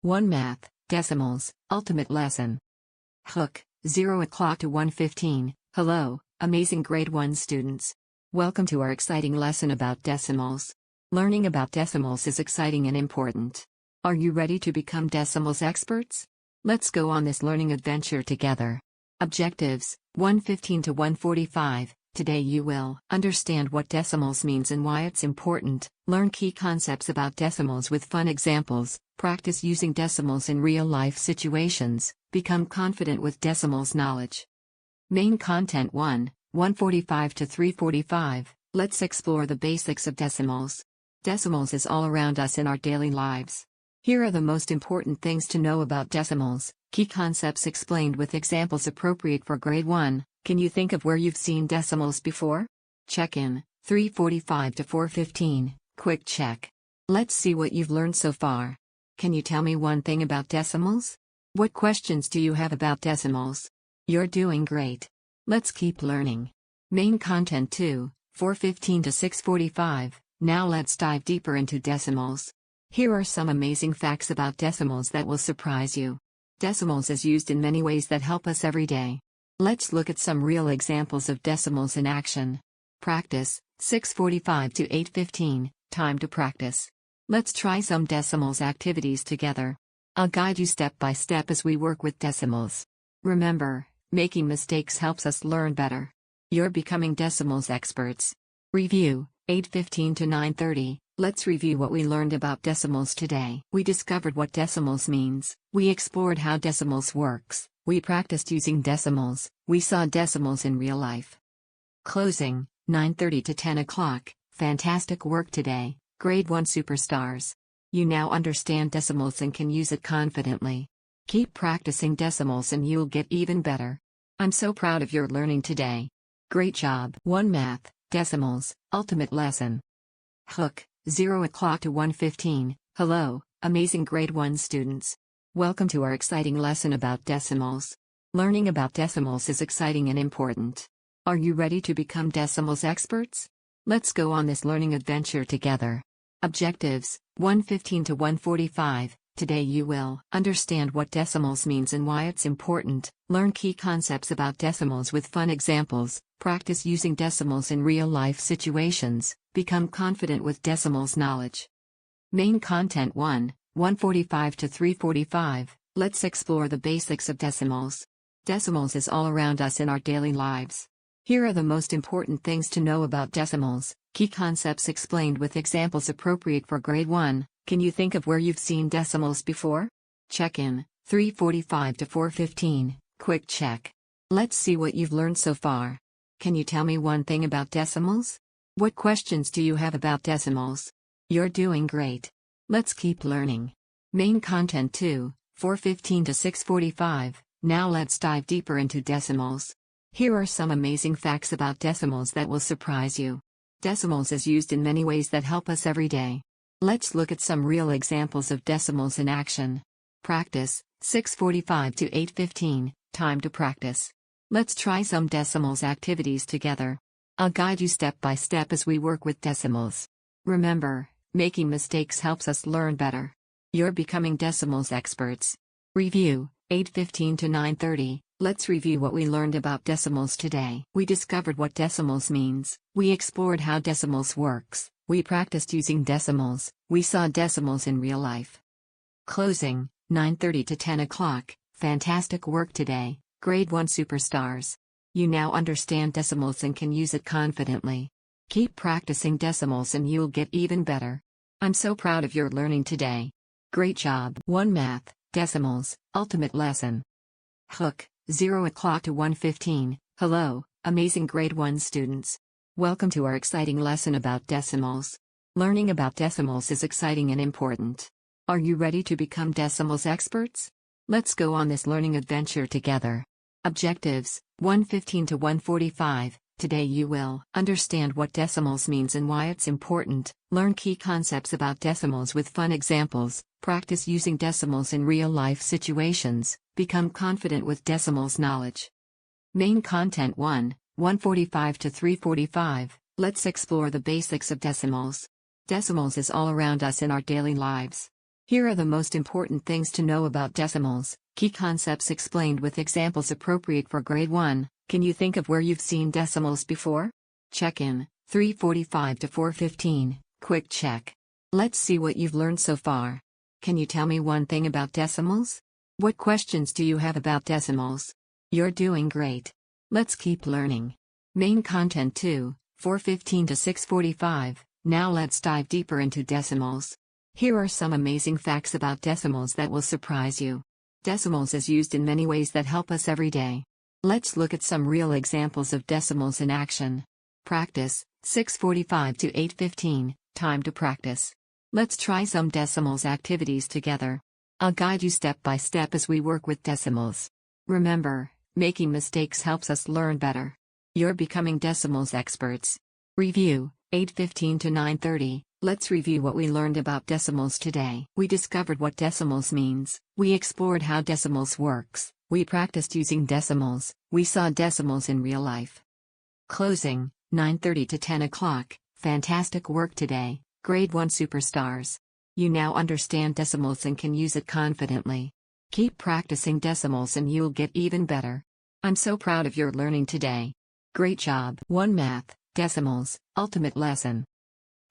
1 Math, Decimals, Ultimate Lesson. Hook, 0 o'clock to 1:15. Hello, amazing grade 1 students. Welcome to our exciting lesson about decimals. Learning about decimals is exciting and important. Are you ready to become decimals experts? Let's go on this learning adventure together. Objectives, 1:15 to 1:45. Today you will understand what decimals means and why it's important, learn key concepts about decimals with fun examples, practice using decimals in real-life situations, become confident with decimals knowledge. Main content 1, 1:45 to 3:45. Let's explore the basics of decimals. Decimals is all around us in our daily lives. Here are the most important things to know about decimals, key concepts explained with examples appropriate for grade 1. Can you think of where you've seen decimals before? Check in, 3:45 to 4:15, quick check. Let's see what you've learned so far. Can you tell me one thing about decimals? What questions do you have about decimals? You're doing great. Let's keep learning. Main content 2, 4:15 to 6:45. Now let's dive deeper into decimals. Here are some amazing facts about decimals that will surprise you. Decimals is used in many ways that help us every day. Let's look at some real examples of decimals in action. Practice, 6:45 to 8:15, time to practice. Let's try some decimals activities together. I'll guide you step by step as we work with decimals. Remember, making mistakes helps us learn better. You're becoming decimals experts. Review, 8:15 to 9:30. Let's review what we learned about decimals today. We discovered what decimals means. We explored how decimals works. We practiced using decimals. We saw decimals in real life. Closing, 9:30 to 10 o'clock. Fantastic work today, grade 1 superstars. You now understand decimals and can use it confidently. Keep practicing decimals and you'll get even better. I'm so proud of your learning today. Great job. 1 Math, Decimals, Ultimate Lesson. Hook, 0 o'clock to 1:15. Hello, amazing grade 1 students. Welcome to our exciting lesson about decimals. Learning about decimals is exciting and important. Are you ready to become decimals experts? Let's go on this learning adventure together. Objectives, 1:15 to 1:45. Today you will understand what decimals means and why it's important, learn key concepts about decimals with fun examples, practice using decimals in real-life situations, become confident with decimals knowledge. Main content 1, 1:45 to 3:45. Let's explore the basics of decimals. Decimals is all around us in our daily lives. Here are the most important things to know about decimals, key concepts explained with examples appropriate for grade 1. Can you think of where you've seen decimals before? Check in, 3:45 to 4:15, quick check. Let's see what you've learned so far. Can you tell me one thing about decimals? What questions do you have about decimals? You're doing great. Let's keep learning. Main content 2, 4:15 to 6:45. Now let's dive deeper into decimals. Here are some amazing facts about decimals that will surprise you. Decimals is used in many ways that help us every day. Let's look at some real examples of decimals in action. Practice, 6:45 to 8:15, time to practice. Let's try some decimals activities together. I'll guide you step by step as we work with decimals. Remember, making mistakes helps us learn better. You're becoming decimals experts. Review, 8:15 to 9:30. Let's review what we learned about decimals today. We discovered what decimals means. We explored how decimals works. We practiced using decimals. We saw decimals in real life. Closing, 9:30 to 10 o'clock. Fantastic work today, grade 1 superstars. You now understand decimals and can use it confidently. Keep practicing decimals and you'll get even better. I'm so proud of your learning today. Great job. 1 Math, Decimals, Ultimate Lesson. Hook, 0 o'clock to 1:15. Hello, amazing grade 1 students. Welcome to our exciting lesson about decimals. Learning about decimals is exciting and important. Are you ready to become decimals experts? Let's go on this learning adventure together. Objectives, 1:15 to 1:45. Today you will understand what decimals means and why it's important, learn key concepts about decimals with fun examples, practice using decimals in real-life situations, become confident with decimals knowledge. Main content 1, 1:45 to 3:45. Let's explore the basics of decimals. Decimals is all around us in our daily lives. Here are the most important things to know about decimals, key concepts explained with examples appropriate for grade 1. Can you think of where you've seen decimals before? Check in, 3:45 to 4:15, quick check. Let's see what you've learned so far. Can you tell me one thing about decimals? What questions do you have about decimals? You're doing great. Let's keep learning. Main content 2, 4:15 to 6:45. Now let's dive deeper into decimals. Here are some amazing facts about decimals that will surprise you. Decimals is used in many ways that help us every day. Let's look at some real examples of decimals in action. Practice, 6:45 to 8:15, time to practice. Let's try some decimals activities together. I'll guide you step by step as we work with decimals. Remember, making mistakes helps us learn better. You're becoming decimals experts. Review, 8:15 to 9:30. Let's review what we learned about decimals today. We discovered what decimals means. We explored how decimals works. We practiced using decimals. We saw decimals in real life. Closing, 9:30 to 10 o'clock. Fantastic work today, grade 1 superstars. You now understand decimals and can use it confidently. Keep practicing decimals and you'll get even better. I'm so proud of your learning today. Great job. 1 Math, Decimals, Ultimate Lesson.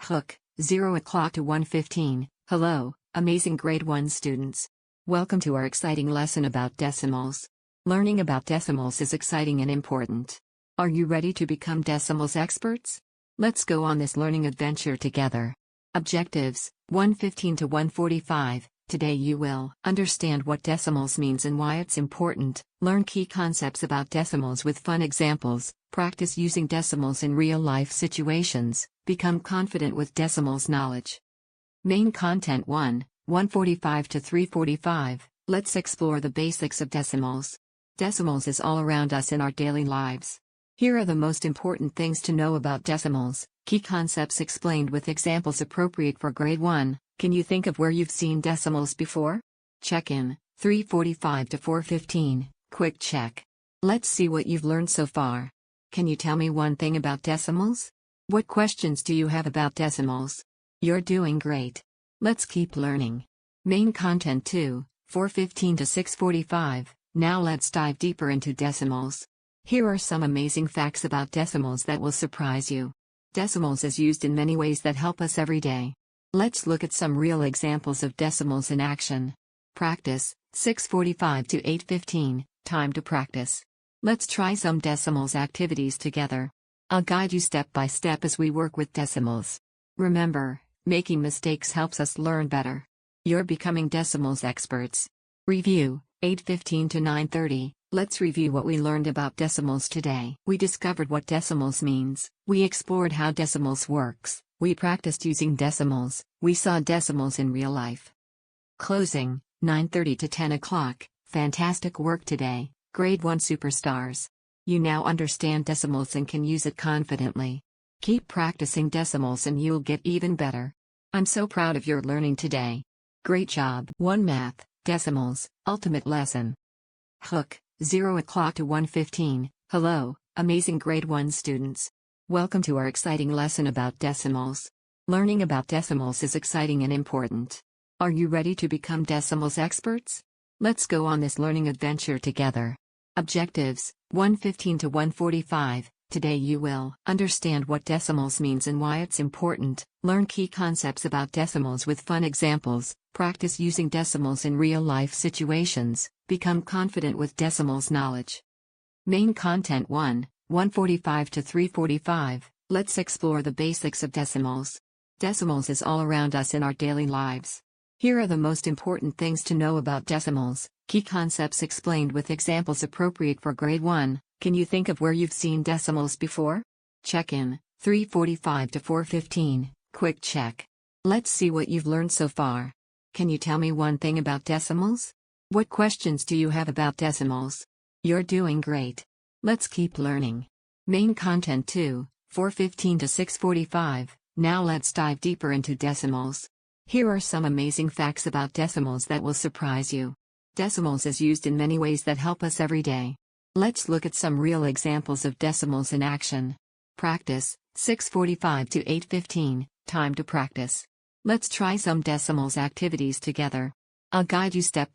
Hook, 0 o'clock to 1:15. Hello, amazing grade 1 students. Welcome to our exciting lesson about decimals. Learning about decimals is exciting and important. Are you ready to become decimals experts? Let's go on this learning adventure together. Objectives, 1:15 to 1:45. Today you will understand what decimals means and why it's important, learn key concepts about decimals with fun examples, practice using decimals in real-life situations, become confident with decimals knowledge. Main content 1, 1:45 to 3:45. Let's explore the basics of decimals. Decimals is all around us in our daily lives. Here are the most important things to know about decimals, key concepts explained with examples appropriate for grade 1. Can you think of where you've seen decimals before? Check in, 3:45 to 4:15, quick check. Let's see what you've learned so far. Can you tell me one thing about decimals? What questions do you have about decimals? You're doing great. Let's keep learning. Main content 2, 4:15 to 6:45. Now let's dive deeper into decimals. Here are some amazing facts about decimals that will surprise you. Decimals is used in many ways that help us every day. Let's look at some real examples of decimals in action. Practice, 6:45 to 8:15, time to practice. Let's try some decimals activities together. I'll guide you step by step as we work with decimals. Remember, making mistakes helps us learn better. You're becoming decimals experts. Review, 8:15 to 9:30. Let's review what we learned about decimals today. We discovered what decimals means. We explored how decimals works. We practiced using decimals. We saw decimals in real life. Closing, 9:30 to 10 o'clock. Fantastic work today, grade 1 superstars. You now understand decimals and can use it confidently. Keep practicing decimals and you'll get even better. I'm so proud of your learning today. Great job. 1 Math, Decimals, Ultimate Lesson. Hook, 0 o'clock to 1:15. Hello, amazing grade 1 students. Welcome to our exciting lesson about decimals. Learning about decimals is exciting and important. Are you ready to become decimals experts? Let's go on this learning adventure together. Objectives, 1:15 to 1:45. Today you will understand what decimals means and why it's important, learn key concepts about decimals with fun examples, practice using decimals in real-life situations, become confident with decimals knowledge. Main content 1, 1:45 to 3:45. Let's explore the basics of decimals. Decimals is all around us in our daily lives. Here are the most important things to know about decimals, key concepts explained with examples appropriate for grade 1. Can you think of where you've seen decimals before? Check in, 3:45 to 4:15, quick check. Let's see what you've learned so far. Can you tell me one thing about decimals? What questions do you have about decimals? You're doing great. Let's keep learning. Main content 2, 4:15 to 6:45. Now let's dive deeper into decimals. Here are some amazing facts about decimals that will surprise you. Decimals is used in many ways that help us every day. Let's look at some real examples of decimals in action. Practice, 6:45 to 8:15, time to practice. Let's try some decimals activities together. I'll guide you step by